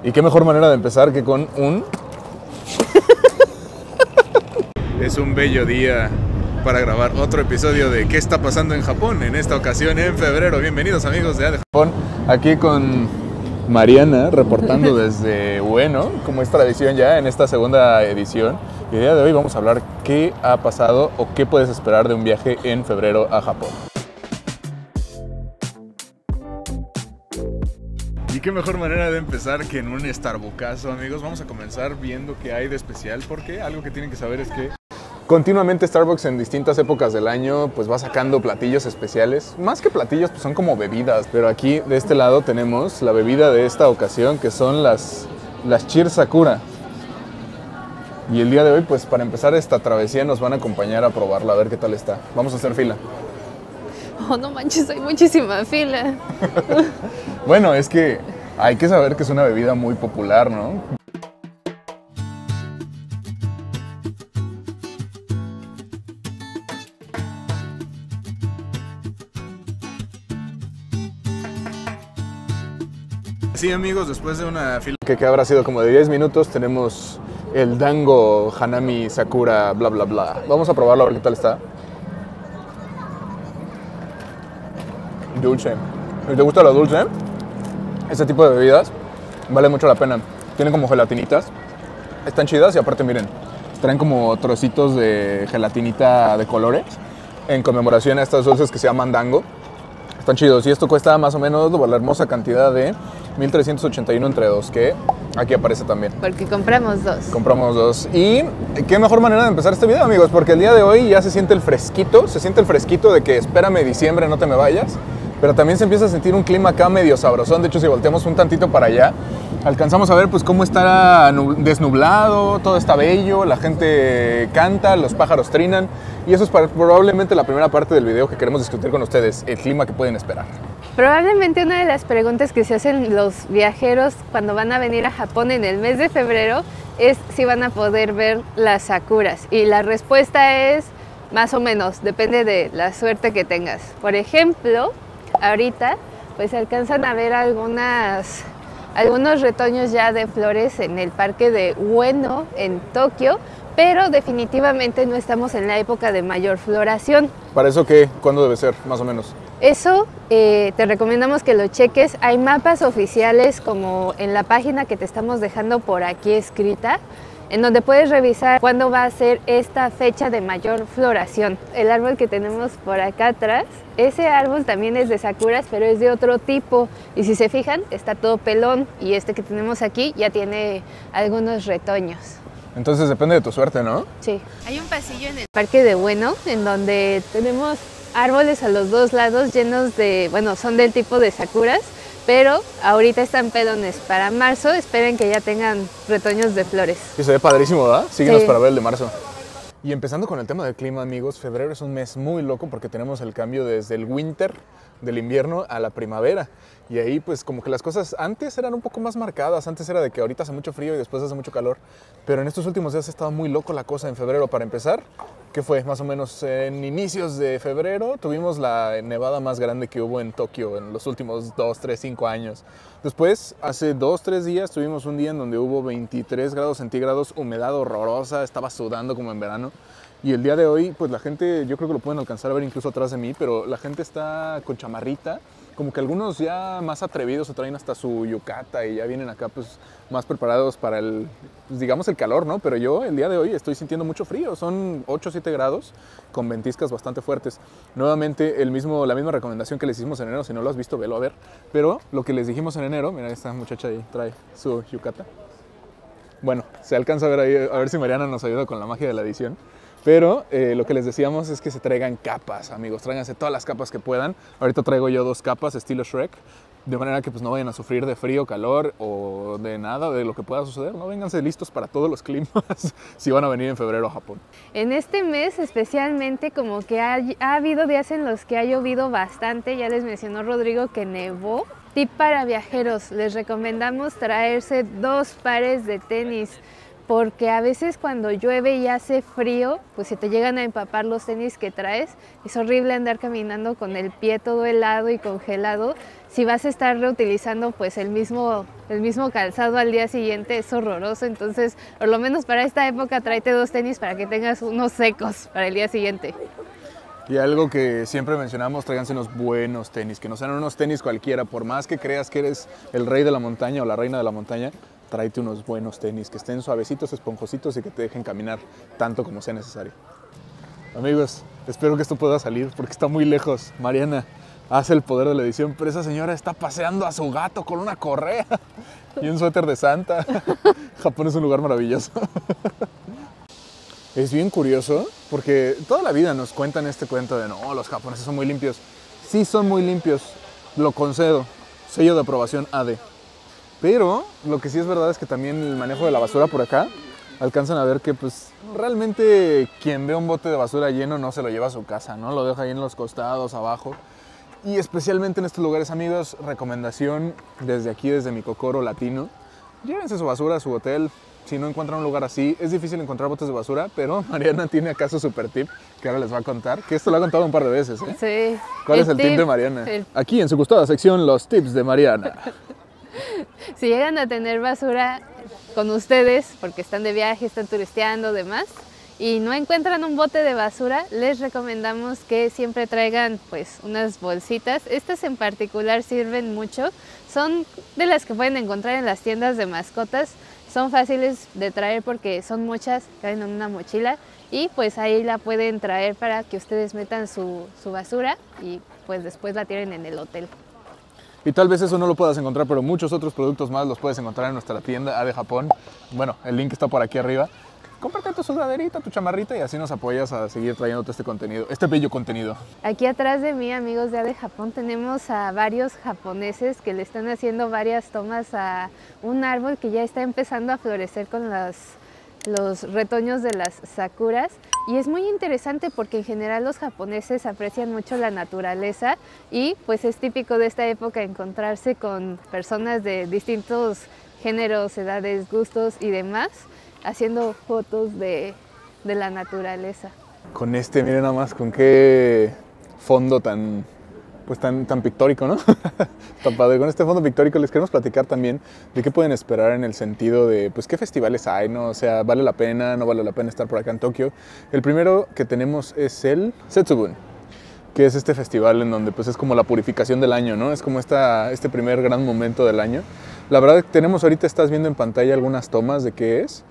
Y qué mejor manera de empezar que con un... Es un bello día para grabar otro episodio de ¿Qué está pasando en Japón? En esta ocasión en febrero. Bienvenidos amigos de Japón. Aquí con Mariana reportando desde Ueno, como es tradición ya en esta segunda edición. Y el día de hoy vamos a hablar qué ha pasado o qué puedes esperar de un viaje en febrero a Japón. Y qué mejor manera de empezar que en un Starbucazo, amigos. Vamos a comenzar viendo qué hay de especial, porque algo que tienen que saber es que continuamente Starbucks en distintas épocas del año pues va sacando platillos especiales. Más que platillos, pues son como bebidas. Pero aquí de este lado tenemos la bebida de esta ocasión, que son las Cheer Sakura. Y el día de hoy, pues para empezar esta travesía nos van a acompañar a probarla, a ver qué tal está. Vamos a hacer fila. Oh, no manches, hay muchísima fila. Bueno, es que hay que saber que es una bebida muy popular, ¿no? Sí, amigos, después de una fila que habrá sido como de 10 minutos, tenemos el Dango Hanami Sakura bla bla bla. Vamos a probarlo a ver qué tal está. Dulce. Si te gusta lo dulce, este tipo de bebidas vale mucho la pena. Tienen como gelatinitas, están chidas y aparte miren, traen como trocitos de gelatinita de colores en conmemoración a estos dulces que se llaman Dango. Están chidos y esto cuesta más o menos la hermosa cantidad de 1,381 entre dos, que aquí aparece también. Porque compramos dos. Compramos dos. Y qué mejor manera de empezar este video, amigos, porque el día de hoy ya se siente el fresquito, de que espérame diciembre, no te me vayas. Pero también se empieza a sentir un clima acá medio sabrosón. De hecho, si volteamos un tantito para allá, alcanzamos a ver pues cómo está desnublado, todo está bello, la gente canta, los pájaros trinan. Y eso es probablemente la primera parte del video que queremos discutir con ustedes, el clima que pueden esperar. Probablemente una de las preguntas que se hacen los viajeros cuando van a venir a Japón en el mes de febrero es si van a poder ver las sakuras. Y la respuesta es más o menos, depende de la suerte que tengas. Por ejemplo, ahorita pues se alcanzan a ver algunos retoños ya de flores en el parque de Ueno en Tokio, pero definitivamente no estamos en la época de mayor floración. ¿Para eso qué? ¿Cuándo debe ser, más o menos? Eso te recomendamos que lo cheques. Hay mapas oficiales como en la página que te estamos dejando por aquí escrita, en donde puedes revisar cuándo va a ser esta fecha de mayor floración. El árbol que tenemos por acá atrás, ese árbol también es de sakuras, pero es de otro tipo. Y si se fijan, está todo pelón, y este que tenemos aquí ya tiene algunos retoños. Entonces depende de tu suerte, ¿no? Sí. Hay un pasillo en el parque de Ueno, en donde tenemos árboles a los dos lados llenos de, bueno, son del tipo de sakuras, pero ahorita están pelones. Para marzo esperen que ya tengan retoños de flores. Y se ve padrísimo, ¿verdad? Síguenos Sí. para ver el de marzo. Y empezando con el tema del clima, amigos, febrero es un mes muy loco porque tenemos el cambio desde el winter, del invierno, a la primavera. Y ahí pues como que las cosas antes eran un poco más marcadas. Antes era de que ahorita hace mucho frío y después hace mucho calor. Pero en estos últimos días ha estado muy loco la cosa en febrero. Para empezar, ¿qué fue? Más o menos en inicios de febrero tuvimos la nevada más grande que hubo en Tokio en los últimos 2, 3, 5 años. Después, hace 2, 3 días, tuvimos un día en donde hubo 23 grados centígrados, humedad horrorosa, estaba sudando como en verano. Y el día de hoy, pues la gente, yo creo que lo pueden alcanzar a ver incluso atrás de mí, pero la gente está con chamarrita, como que algunos ya más atrevidos se traen hasta su yukata y ya vienen acá pues más preparados para el, pues, digamos el calor, ¿no? Pero yo el día de hoy estoy sintiendo mucho frío, son 8 o 7 grados con ventiscas bastante fuertes. Nuevamente la misma recomendación que les hicimos en enero, si no lo has visto, velo a ver. Pero lo que les dijimos en enero, mira esta muchacha ahí trae su yukata. Bueno, se alcanza a ver ahí, a ver si Mariana nos ayuda con la magia de la edición. Pero lo que les decíamos es que se traigan capas, amigos, tráiganse todas las capas que puedan. Ahorita traigo yo 2 capas estilo Shrek, de manera que pues no vayan a sufrir de frío, calor o de nada, de lo que pueda suceder. No, vénganse listos para todos los climas si van a venir en febrero a Japón. En este mes especialmente como que ha habido días en los que ha llovido bastante. Ya les mencionó Rodrigo que nevó. Tip para viajeros, les recomendamos traerse 2 pares de tenis, porque a veces cuando llueve y hace frío, pues se te llegan a empapar los tenis que traes. Es horrible andar caminando con el pie todo helado y congelado. Si vas a estar reutilizando pues el mismo calzado al día siguiente, es horroroso. Entonces, por lo menos para esta época, tráete 2 tenis para que tengas unos secos para el día siguiente. Y algo que siempre mencionamos, tráiganse unos buenos tenis, que no sean unos tenis cualquiera. Por más que creas que eres el rey de la montaña o la reina de la montaña, tráete unos buenos tenis, que estén suavecitos, esponjositos y que te dejen caminar tanto como sea necesario. Amigos, espero que esto pueda salir porque está muy lejos. Mariana hace el poder de la edición, pero esa señora está paseando a su gato con una correa y un suéter de Santa. Japón es un lugar maravilloso. Es bien curioso porque toda la vida nos cuentan este cuento de no, los japoneses son muy limpios. Sí son muy limpios, lo concedo, sello de aprobación AD. Pero lo que sí es verdad es que también el manejo de la basura por acá, alcanzan a ver que pues realmente quien ve un bote de basura lleno no se lo lleva a su casa, ¿no? Lo deja ahí en los costados, abajo. Y especialmente en estos lugares, amigos, recomendación desde aquí, desde mi Kokoro latino, llévense su basura a su hotel. Si no encuentran un lugar así, es difícil encontrar botes de basura, pero Mariana tiene acá su super tip que ahora les va a contar, que esto lo ha contado un par de veces, ¿eh? Sí. ¿Cuál es el tip de Mariana? Aquí en su gustada sección, los tips de Mariana. Si llegan a tener basura con ustedes, porque están de viaje, están turisteando, demás, y no encuentran un bote de basura, les recomendamos que siempre traigan pues unas bolsitas. Estas en particular sirven mucho, son de las que pueden encontrar en las tiendas de mascotas. Son fáciles de traer porque son muchas, caen en una mochila y pues ahí la pueden traer para que ustedes metan su basura y pues después la tiren en el hotel. Y tal vez eso no lo puedas encontrar, pero muchos otros productos más los puedes encontrar en nuestra tienda AD Japón. Bueno, el link está por aquí arriba. Cómprate tu sudaderita, tu chamarrita y así nos apoyas a seguir trayéndote este contenido, este bello contenido. Aquí atrás de mí, amigos de AD Japón, tenemos a varios japoneses que le están haciendo varias tomas a un árbol que ya está empezando a florecer con los retoños de las sakuras. Y es muy interesante porque en general los japoneses aprecian mucho la naturaleza y pues es típico de esta época encontrarse con personas de distintos géneros, edades, gustos y demás, haciendo fotos de la naturaleza. Con este, miren nada más con qué fondo tan pictórico, ¿no? Tan padre. Con este fondo pictórico les queremos platicar también de qué pueden esperar en el sentido de, pues, qué festivales hay, ¿no? O sea, ¿vale la pena, no vale la pena estar por acá en Tokio? El primero que tenemos es el Setsubun, que es este festival en donde, pues, es como la purificación del año, ¿no? Es como este primer gran momento del año. La verdad, tenemos ahorita, estás viendo en pantalla algunas tomas de qué es.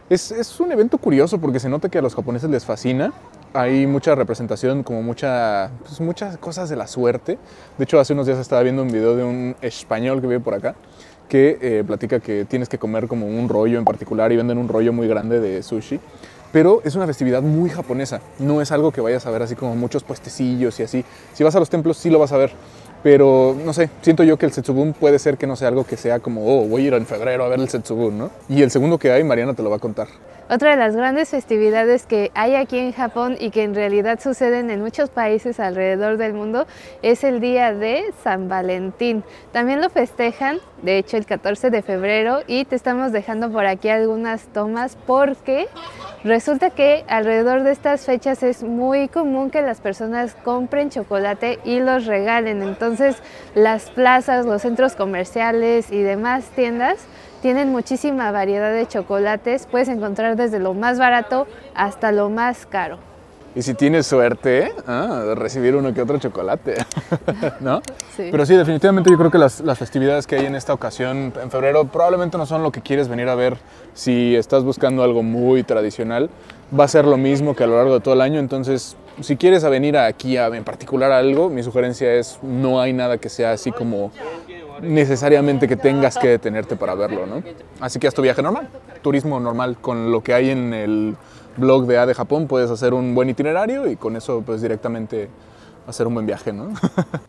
Es un evento curioso porque se nota que a los japoneses les fascina. Hay mucha representación, como muchas cosas de la suerte. De hecho, hace unos días estaba viendo un video de un español que vive por acá que platica que tienes que comer como un rollo en particular y venden un rollo muy grande de sushi. Pero es una festividad muy japonesa. No es algo que vayas a ver así como muchos puestecillos y así. Si vas a los templos sí lo vas a ver. Pero, no sé, siento yo que el Setsubun puede ser que no sea algo que sea como, oh, voy a ir en febrero a ver el Setsubun, ¿no? Y el segundo que hay, Mariana te lo va a contar. Otra de las grandes festividades que hay aquí en Japón y que en realidad suceden en muchos países alrededor del mundo es el día de San Valentín. También lo festejan, de hecho, el 14 de febrero y te estamos dejando por aquí algunas tomas porque resulta que alrededor de estas fechas es muy común que las personas compren chocolate y los regalen. Entonces, las plazas, los centros comerciales y demás tiendas tienen muchísima variedad de chocolates. Puedes encontrar desde lo más barato hasta lo más caro. Y si tienes suerte, de recibir uno que otro chocolate, ¿no? Sí. Pero sí, definitivamente yo creo que las festividades que hay en esta ocasión, en febrero, probablemente no son lo que quieres venir a ver si estás buscando algo muy tradicional. Va a ser lo mismo que a lo largo de todo el año, entonces si quieres venir aquí en particular a algo, mi sugerencia es no hay nada que sea así como necesariamente que tengas que detenerte para verlo, ¿no? Así que haz tu viaje normal, turismo normal, con lo que hay en el blog de AD Japón puedes hacer un buen itinerario y con eso pues directamente hacer un buen viaje, ¿no?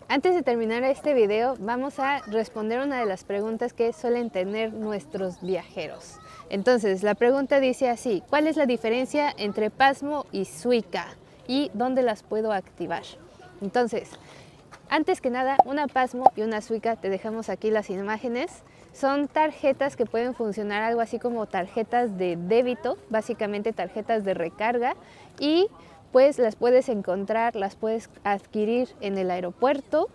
Antes de terminar este video vamos a responder una de las preguntas que suelen tener nuestros viajeros. Entonces la pregunta dice así: ¿cuál es la diferencia entre Pasmo y Suica? ¿Y dónde las puedo activar? Entonces, antes que nada, una Pasmo y una Suica, te dejamos aquí las imágenes. Son tarjetas que pueden funcionar algo así como tarjetas de débito, básicamente tarjetas de recarga, y pues las puedes encontrar, las puedes adquirir en el aeropuerto.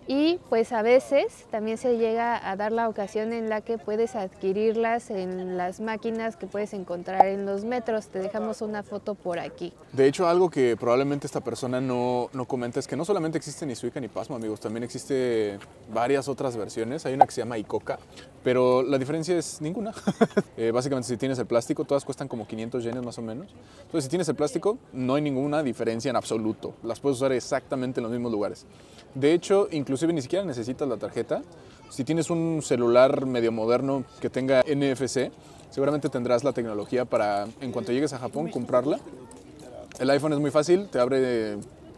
Y pues a veces también se llega a dar la ocasión en la que puedes adquirirlas en las máquinas que puedes encontrar en los metros. Te dejamos una foto por aquí. De hecho, algo que probablemente esta persona no comenta es que no solamente existe ni Suica ni Pasmo, amigos, también existe varias otras versiones. Hay una que se llama Icoca, pero la diferencia es ninguna. Básicamente, si tienes el plástico, todas cuestan como 500 yenes más o menos. Entonces, si tienes el plástico, no hay ninguna diferencia en absoluto. Las puedes usar exactamente en los mismos lugares. De hecho, inclusive ni siquiera necesitas la tarjeta. Si tienes un celular medio moderno que tenga NFC, seguramente tendrás la tecnología para, en cuanto llegues a Japón, comprarla. El iPhone es muy fácil,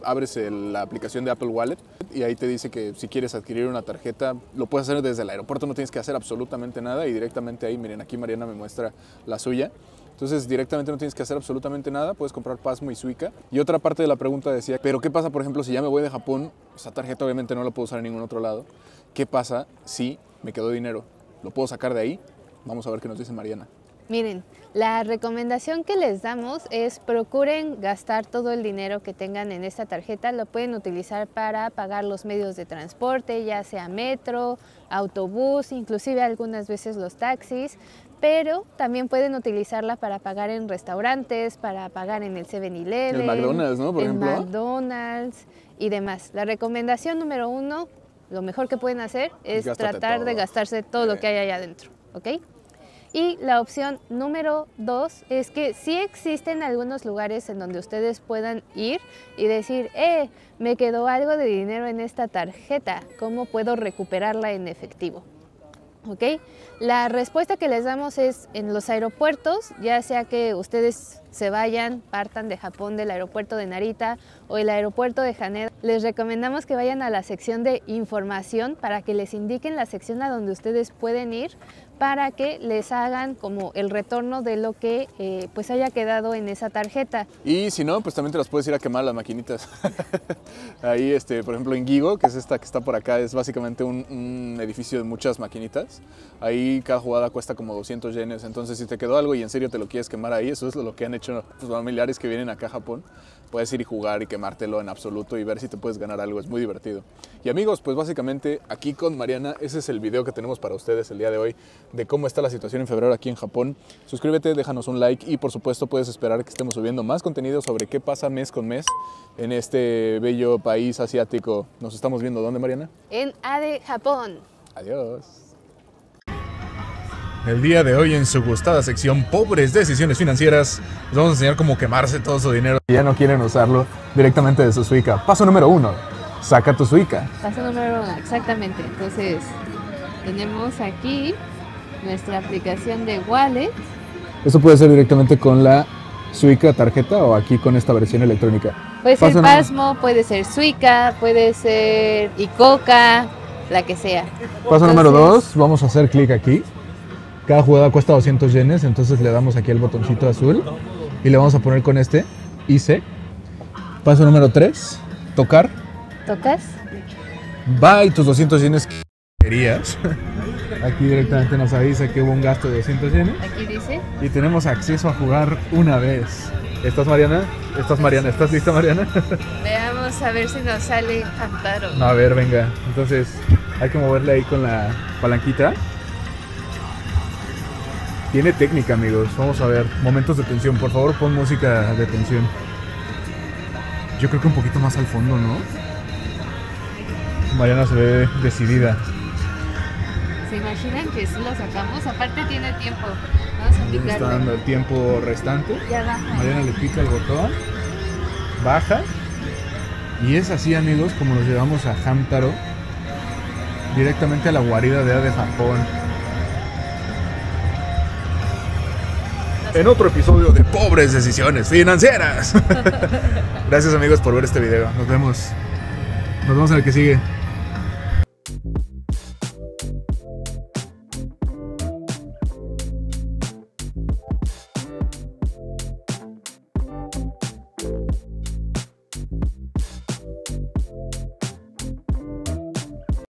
abres la aplicación de Apple Wallet y ahí te dice que si quieres adquirir una tarjeta, lo puedes hacer desde el aeropuerto, no tienes que hacer absolutamente nada y directamente ahí, miren, aquí Mariana me muestra la suya. Entonces directamente no tienes que hacer absolutamente nada, puedes comprar Pasmo y Suica. Y otra parte de la pregunta decía, pero ¿qué pasa, por ejemplo, si ya me voy de Japón? Esa tarjeta obviamente no la puedo usar en ningún otro lado. ¿Qué pasa si me quedó dinero? ¿Lo puedo sacar de ahí? Vamos a ver qué nos dice Mariana. Miren, la recomendación que les damos es procuren gastar todo el dinero que tengan en esta tarjeta. Lo pueden utilizar para pagar los medios de transporte, ya sea metro, autobús, inclusive algunas veces los taxis. Pero también pueden utilizarla para pagar en restaurantes, para pagar en el 7-Eleven, el McDonald's, ¿no? Por ejemplo. McDonald's y demás. La recomendación número 1, lo mejor que pueden hacer es tratar de gastarse todo lo que hay allá adentro, ¿ok? Y la opción número 2 es que sí existen algunos lugares en donde ustedes puedan ir y decir, me quedó algo de dinero en esta tarjeta, ¿cómo puedo recuperarla en efectivo? ¿Ok? La respuesta que les damos es en los aeropuertos, ya sea que ustedes se vayan, partan de Japón del aeropuerto de Narita o el aeropuerto de Haneda, les recomendamos que vayan a la sección de información para que les indiquen la sección a donde ustedes pueden ir para que les hagan como el retorno de lo que pues haya quedado en esa tarjeta. Y si no, pues también te las puedes ir a quemar las maquinitas. Ahí, por ejemplo, en Gigo, que es esta que está por acá, es básicamente un edificio de muchas maquinitas. Ahí cada jugada cuesta como 200 yenes, entonces si te quedó algo y en serio te lo quieres quemar ahí, eso es lo que han hecho tus familiares que vienen acá a Japón. Puedes ir y jugar y quemártelo en absoluto y ver si te puedes ganar algo, es muy divertido. Y amigos, pues básicamente aquí con Mariana, ese es el video que tenemos para ustedes el día de hoy, de cómo está la situación en febrero aquí en Japón. Suscríbete, déjanos un like y por supuesto puedes esperar que estemos subiendo más contenido sobre qué pasa mes con mes en este bello país asiático. Nos estamos viendo, ¿dónde, Mariana? En ADE Japón. Adiós. El día de hoy en su gustada sección Pobres Decisiones Financieras les vamos a enseñar cómo quemarse todo su dinero. Ya no quieren usarlo directamente de su Suica. Paso número 1, saca tu Suica. Paso número 1, exactamente. Entonces tenemos aquí nuestra aplicación de Wallet. Eso puede ser directamente con la Suica tarjeta o aquí con esta versión electrónica. Puede ser Pasmo, puede ser Suica, puede ser Icoca, la que sea. Paso número 2, vamos a hacer clic aquí. Cada jugada cuesta 200 yenes, entonces le damos aquí el botoncito azul y le vamos a poner con este IC. Paso número 3, tocar. ¿Tocas? Va y tus 200 yenes que querías. Aquí directamente nos avisa que hubo un gasto de 200 yenes. Aquí dice. Y tenemos acceso a jugar una vez. ¿Estás, Mariana? ¿Estás lista, Mariana? Veamos a ver si nos sale Hamtaro. A ver, venga. Entonces hay que moverle ahí con la palanquita. Tiene técnica, amigos. Vamos a ver. Momentos de tensión. Por favor, pon música de tensión. Yo creo que un poquito más al fondo, ¿no? Mariana se ve decidida. ¿Se imaginan que si lo sacamos? Aparte tiene tiempo. Vamos a picarle. Está dando el tiempo restante. Ya baja. Mariana le pica el botón. Baja. Y es así, amigos, como nos llevamos a Hamtaro. Directamente a la guarida de ADE Japón. En otro episodio de Pobres Decisiones Financieras. Gracias, amigos, por ver este video. Nos vemos en el que sigue.